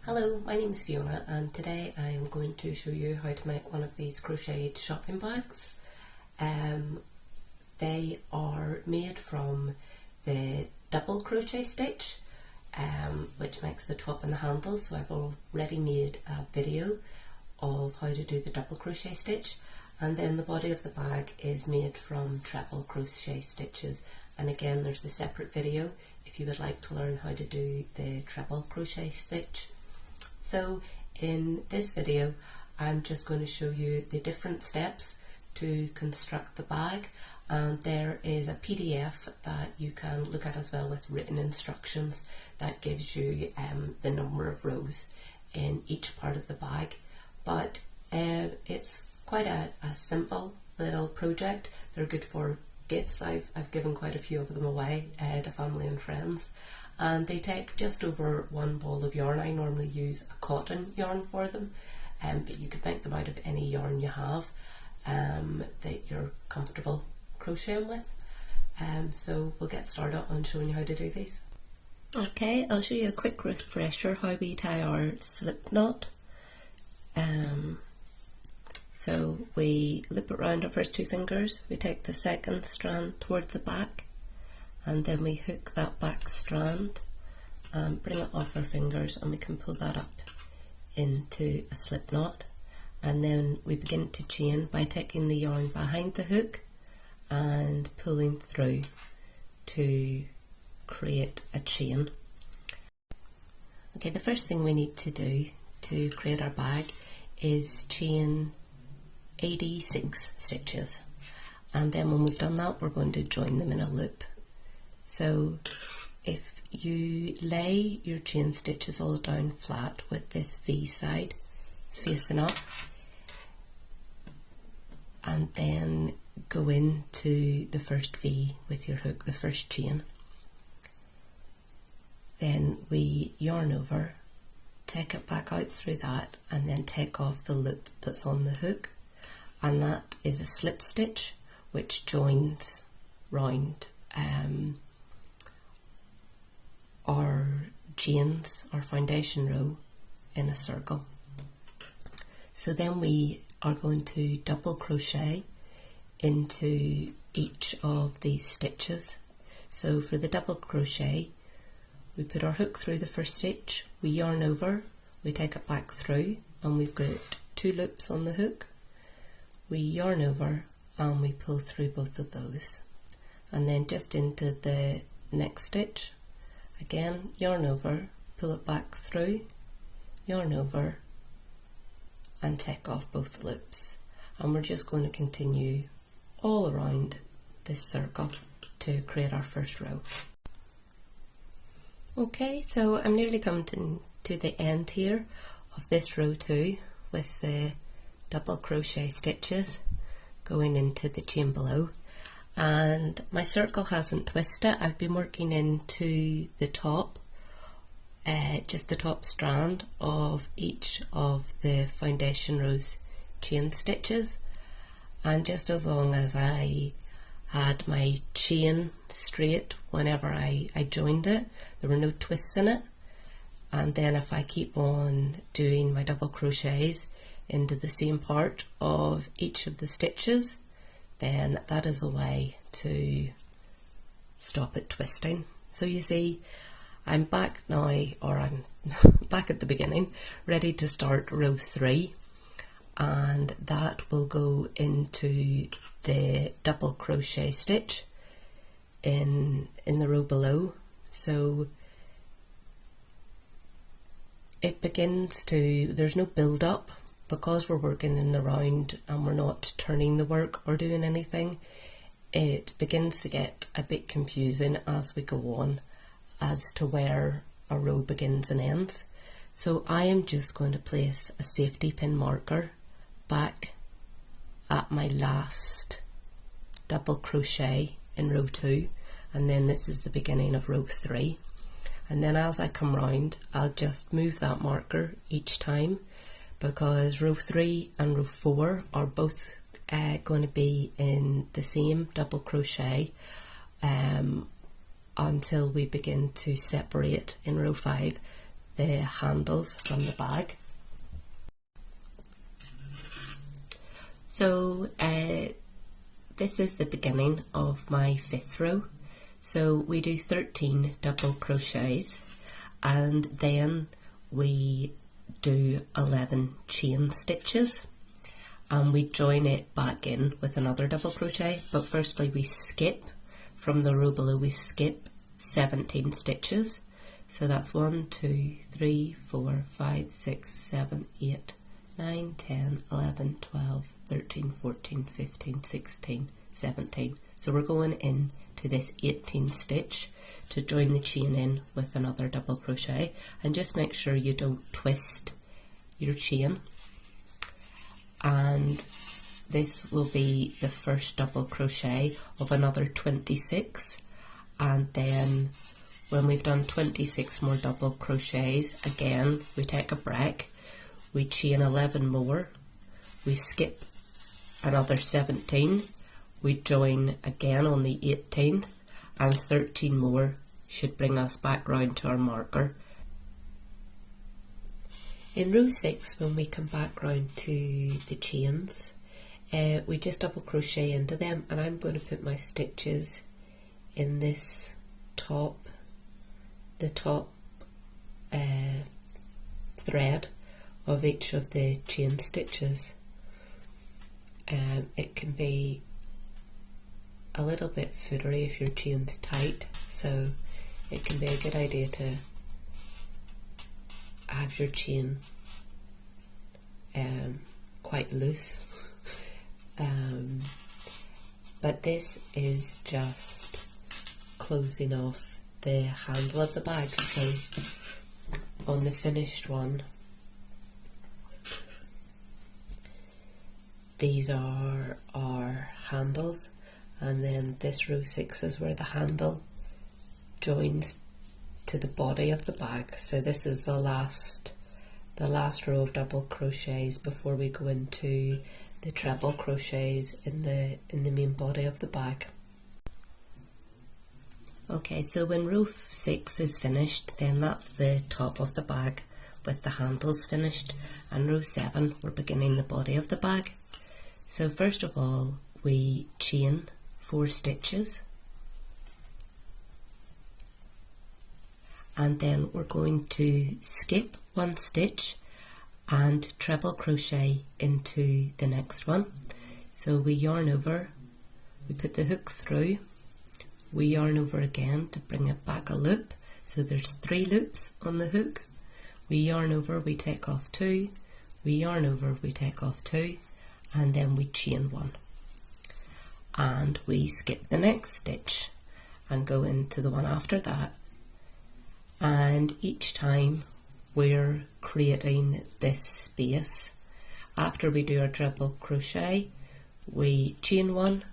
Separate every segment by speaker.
Speaker 1: Hello, my name is Fiona and today I am going to show you how to make one of these crocheted shopping bags. They are made from the double crochet stitch, which makes the top and the handle, so I've already made a video of how to do the double crochet stitch, and then the body of the bag is made from treble crochet stitches, and again there's a separate video if you would like to learn how to do the treble crochet stitch. So in this video I'm just going to show you the different steps to construct the bag, and there is a PDF that you can look at as well with written instructions that gives you the number of rows in each part of the bag. But it's quite a simple little project. They're good for gifts. I've given quite a few of them away to family and friends, and they take just over one ball of yarn. I normally use a cotton yarn for them, but you could make them out of any yarn you have that you're comfortable crocheting with. So we'll get started on showing you how to do these. Okay, I'll show you a quick refresher how we tie our slip knot. So we loop it around our first two fingers, we take the second strand towards the back, and then we hook that back strand and bring it off our fingers, and we can pull that up into a slip knot. And then we begin to chain by taking the yarn behind the hook and pulling through to create a chain. Okay, the first thing we need to do to create our bag is chain 86 stitches, and then when we've done that we're going to join them in a loop. So if you lay your chain stitches all down flat with this V side facing up, and then go into the first V with your hook, the first chain, then we yarn over, take it back out through that, and then take off the loop that's on the hook, and that is a slip stitch which joins round our chains, our foundation row, in a circle. So then we are going to double crochet into each of these stitches. So for the double crochet, we put our hook through the first stitch, we yarn over, we take it back through, and we've got two loops on the hook. We yarn over and we pull through both of those, and then just into the next stitch, again yarn over, pull it back through, yarn over, and take off both loops, and we're just going to continue all around this circle to create our first row. Okay, so I'm nearly come to the end here of this row 2 with the double crochet stitches going into the chain below, and my circle hasn't twisted. I've been working into the top, just the top strand of each of the foundation rows chain stitches, and just as long as I had my chain straight whenever I joined it, there were no twists in it. And then if I keep on doing my double crochets into the same part of each of the stitches, then that is a way to stop it twisting. So you see, I'm back now, or I'm back at the beginning, ready to start row 3, and that will go into the double crochet stitch in the row below. So it begins to, there's no build up, because we're working in the round and we're not turning the work or doing anything. It begins to get a bit confusing as we go on as to where a row begins and ends. So I am just going to place a safety pin marker back at my last double crochet in row 2, and then this is the beginning of row 3, and then as I come round I'll just move that marker each time, because row 3 and row 4 are both going to be in the same double crochet until we begin to separate in row 5. the handles from the bag. So this is the beginning of my 5th row. So we do 13 double crochets and then we do 11 chain stitches and we join it back in with another double crochet. But firstly we skip from the row below, we skip 17 stitches. So that's 1, 2, 3, 4, 5, 6, 7, 8, 9, 10, 11, 12, 13, 14, 15, 16, 17. So we're going in to this 18th stitch to join the chain in with another double crochet, and just make sure you don't twist your chain. And this will be the first double crochet of another 26, and then when we've done 26 more double crochets, again we take a break, we chain 11 more, we skip another 17, we join again on the 18th, and 13 more should bring us back round to our marker. In row 6, when we come back round to the chains, we just double crochet into them, and I'm going to put my stitches in this the top thread of each of the chain stitches. It can be a little bit footery if your chain's tight, so it can be a good idea to have your chain quite loose. But this is just closing off the handle of the bag. So on the finished one, these are our handles, and then this row 6 is where the handle joins to the body of the bag. So this is the last row of double crochets before we go into the treble crochets in the main body of the bag. Okay, so when row 6 is finished, then that's the top of the bag with the handles finished, and row 7 we're beginning the body of the bag. So first of all we chain 4 stitches, and then we're going to skip 1 stitch and treble crochet into the next one. So we yarn over, we put the hook through, we yarn over again to bring it back a loop. So there's 3 loops on the hook. We yarn over, we take off 2, we yarn over, we take off 2, and then we chain 1. And we skip the next stitch and go into the one after that. And each time we're creating this space. After we do our treble crochet, we chain 1,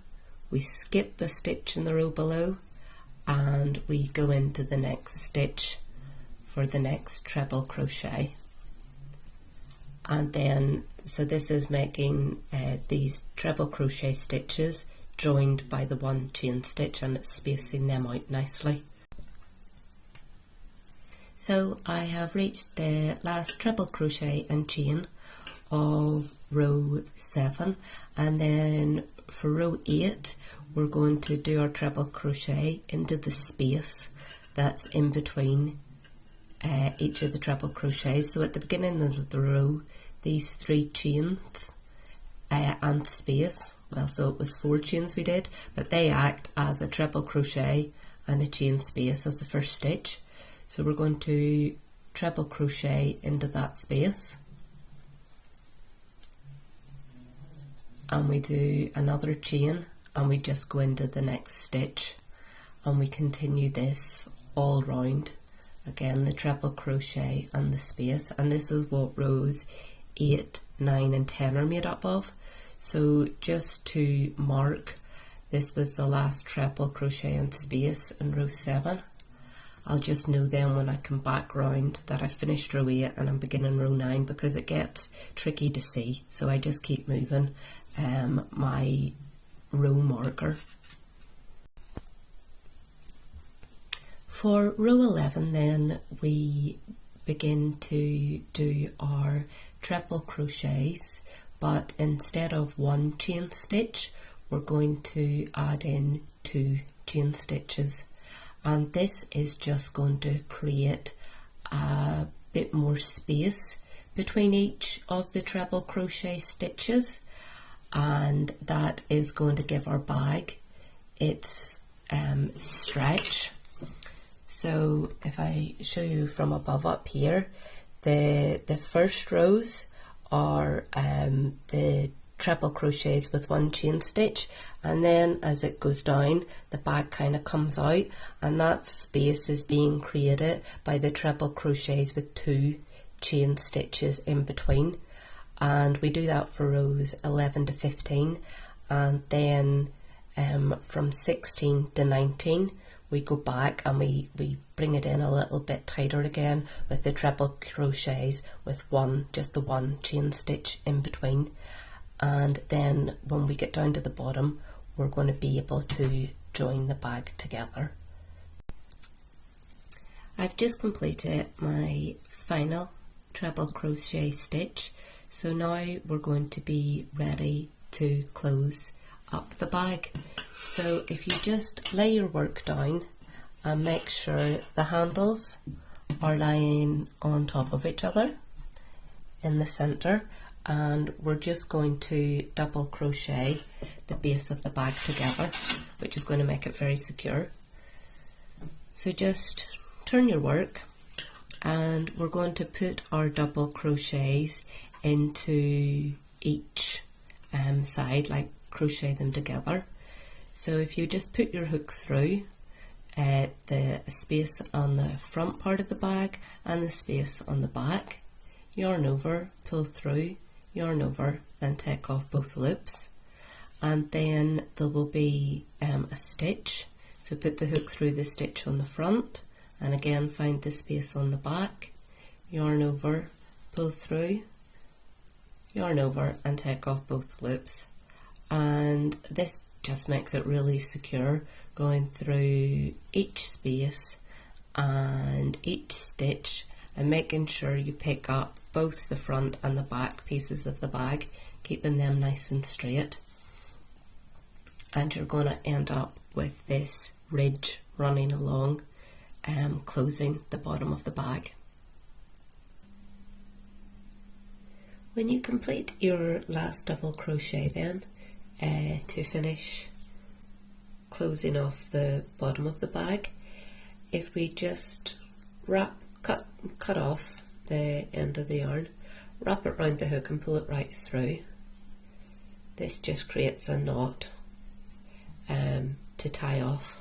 Speaker 1: we skip a stitch in the row below, and we go into the next stitch for the next treble crochet. And then, so this is making these treble crochet stitches joined by the 1 chain stitch, and it's spacing them out nicely. So I have reached the last treble crochet and chain of row 7, and then for row 8 we're going to do our treble crochet into the space that's in between each of the treble crochets. So at the beginning of the row, these 3 chains and space, well, so it was 4 chains we did, but they act as a treble crochet and a chain space as the first stitch. So we're going to treble crochet into that space, and we do another chain, and we just go into the next stitch, and we continue this all round. Again, the treble crochet and the space, and this is what rows 8, 9 and 10 are made up of. So just to mark, this was the last treble crochet and space in row 7. I'll just know then when I come back round that I finished row 8 and I'm beginning row 9, because it gets tricky to see, so I just keep moving my row marker. For row 11 then we begin to do our treble crochets, but instead of one chain stitch we're going to add in 2 chain stitches, and this is just going to create a bit more space between each of the treble crochet stitches, and that is going to give our bag its stretch. So if I show you from above up here, the first rows are the treble crochets with 1 chain stitch, and then as it goes down the bag kind of comes out, and that space is being created by the treble crochets with 2 chain stitches in between. And we do that for rows 11 to 15, and then from 16 to 19 we go back and we bring it in a little bit tighter again with the treble crochets with just the 1 chain stitch in between. And then when we get down to the bottom we're going to be able to join the bag together. I've just completed my final treble crochet stitch, so now we're going to be ready to close up the bag. So if you just lay your work down and make sure the handles are lying on top of each other in the center, and we're just going to double crochet the base of the bag together, which is going to make it very secure. So just turn your work, and we're going to put our double crochets into each side, like crochet them together. So if you just put your hook through the space on the front part of the bag and the space on the back, yarn over, pull through, yarn over, and take off both loops, and then there will be a stitch. So put the hook through the stitch on the front, and again find the space on the back, yarn over, pull through, yarn over, and take off both loops. And this just makes it really secure, going through each space and each stitch and making sure you pick up both the front and the back pieces of the bag, keeping them nice and straight. And you're going to end up with this ridge running along, closing the bottom of the bag. When you complete your last double crochet then, to finish closing off the bottom of the bag, if we just cut off the end of the yarn, wrap it round the hook and pull it right through, this just creates a knot to tie off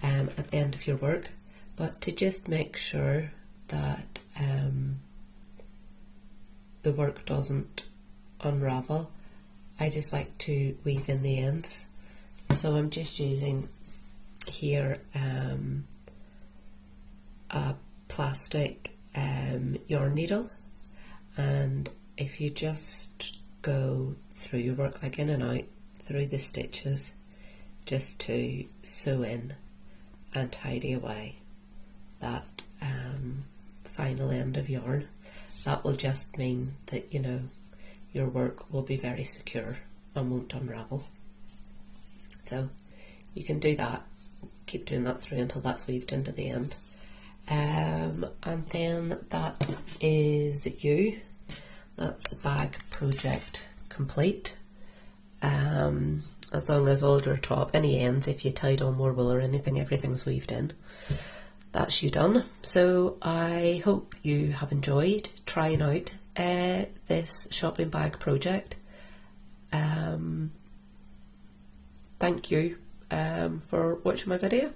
Speaker 1: at the end of your work. But to just make sure that the work doesn't unravel, I just like to weave in the ends. So I'm just using here a plastic yarn needle, and if you just go through your work, like in and out through the stitches, just to sew in and tidy away that final end of yarn, that will just mean that, you know, your work will be very secure and won't unravel. So you can do that, keep doing that through until that's weaved into the end. And then that is that's the bag project complete. As long as all your top, any ends, if you tied on more wool or anything, everything's weaved in. That's you done. So I hope you have enjoyed trying out this shopping bag project. Thank you for watching my video.